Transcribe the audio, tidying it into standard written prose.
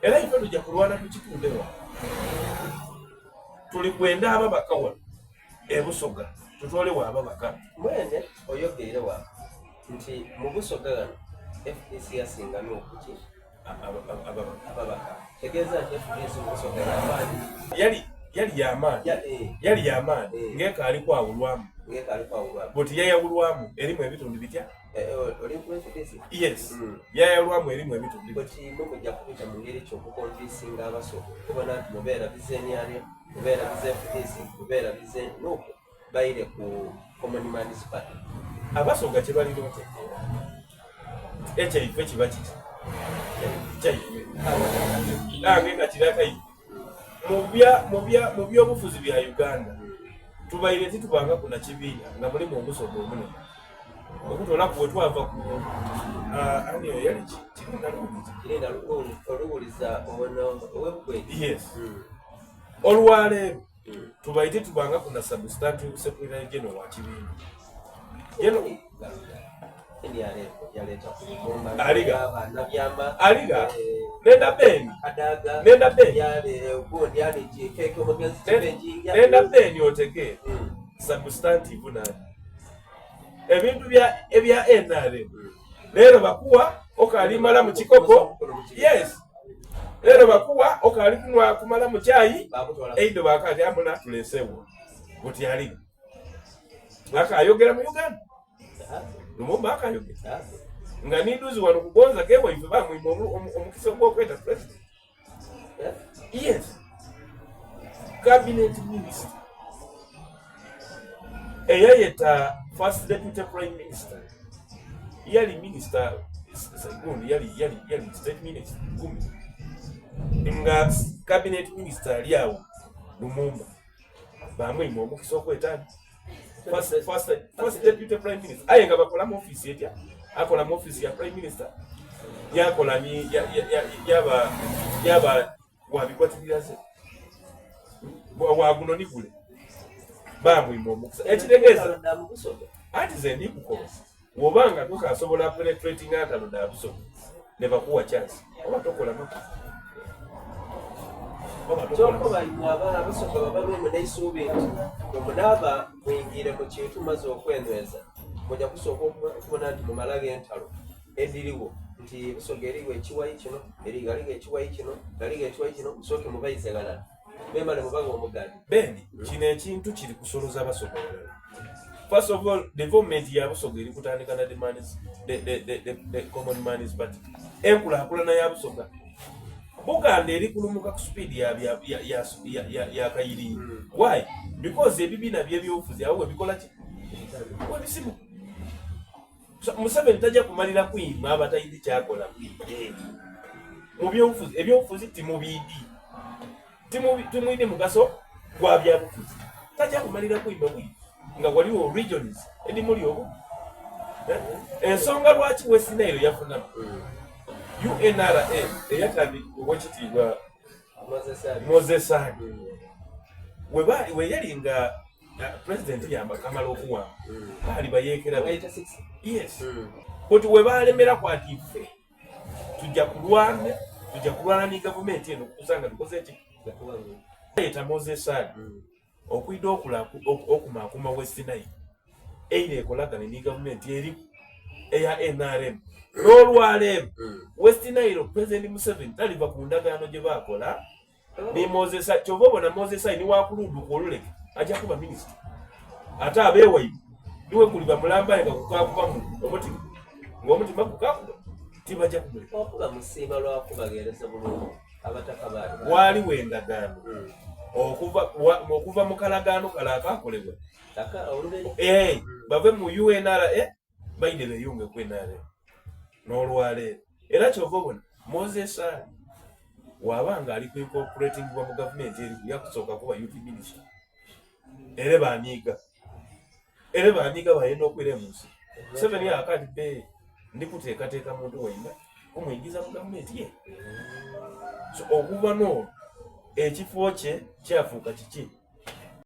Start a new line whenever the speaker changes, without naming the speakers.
era ife tujja kulwana tukitundewa tuli kwenda ababaka wano ebusoga tutolewo ababaka
mwene oyogerere wa nti mu Busoga gano FDC yasingamu okuki ababaka tegeeza nti FDC mu Busoga
yali yamaani ng'ekaali kwawulwamu boti yayawulwamu erimu ebitundu bitya yes yayawulwamu erimu ebitundu
boti mujja kubita mu ngeri ky'okukonvinsinga abasoga kubona nti mubeera bizenyane mubeera bize FDC mubeera bize nuko bayire ku Common Man's Party
abasoga kye balina otegeera ekyaife kiba kiti kyaife nange nga kirakayi mu byobufuzi bya Uganda tubaire titubanga kuna kibiina nga mulimu obusoga omunene okutoola ku bwe twava ku aniyo yali
kirinda oluwuliza owebugwe
yes olwaleero tubaire titubanga kuna substantive secretary general wa kibiina aliga nenda beni otegeera substantive nani ebintu ebya NRM leero bakuwa okalimala mu kikopo yes leero bakuwa okali kumala mu kyayi eido bakati amuna tulesewo buti aliga akayogera mu Uganda Lumumba akayogera nga ninduzi wano kugonza kewa ife bamwima omukisa gw'okweta president yes cabinet minister eyayeta first deputy prime minister yali minister segundi yali state minister kumi nga cabinet minister aliawo Lumumba bamwima omukisa okwetani first deputy prime minister aye nga bakola mu office etya akola mu office ya prime minister yakola ni yaba wabikwatiriraze waguno ni gule bamwima omukisa ekitegeeza ati ze ndi kukola wobanga tukasobola penetrating atalo da busoga ne bakuwa chance oba tokola mako
abasoga bababe muneisuubi nti omunaba mwingire mu kintu maze okwenyweza mujja kusooka okubona nti mumala g'entalo ediriwo nti Busoga eriwo ekiwayi kino galiga ekiwayi kino galiga ekiwayi kino musooke mubayize galala bemale mubaga omugadi
beni kino ekintu kiri kusoloza abasoga balala. First of all, the government ya Busoga eri kutandika na the Common Man's Party enkulaakulana ya Busoga Buganda eri kulumuka ku speed ya Kayiri. Why? Because ebibiina by'ebyobufuzi awo bikola ki webisimu Museveni tajja kumalira kuyima abatayidi kyakola mu byobufuzi ebyobufuzi timubindi timwine mugaso gwa byabufuzi tajja kumalira kuyima nga waliwo regions edimuli obu ensonga lwaki West Nile yafuna UNRA eyatandika obwekitiibwa Moses Sadi we yali nga president yamba kamala okuwa bali bayeekera yes but we balemera kwati ffe tujja kulwana ni government eno kusanga tukoze ki eta Moses Sadi okuida okumakuma West Nile eire ekolagana ni government eri eya NRM n'olwaleero West Nile President Museveni taliva ku ndagaano gye baakola ni Moses Sadi kyova obona Moses Sadi ni wakulunduka oluleke ajja kuba minister ate abeewaibu niwe kuliba mulambaye nga kukakuba omutima ng'omutima gukakuba tibajja
kumuleka musiima lwakubagereza bulungi abataka baali
waaliwo endagaano okuva mu kalagaano kala akakolebwa bave mu UNRA bayide beeyunge ku NRA n'olwaleero era kyova obona Moses Sadi wabanga ali ku incorporating bwa mu gavumenti eri yakusooka kuba youth minister era baaniiga bayina okwira emunsi Museveni akadde ndi kuteekateeka muntu wayina kumuyingiza mu gavumenti ye so okuva n'olwo ekifo kye kyafuuka kiki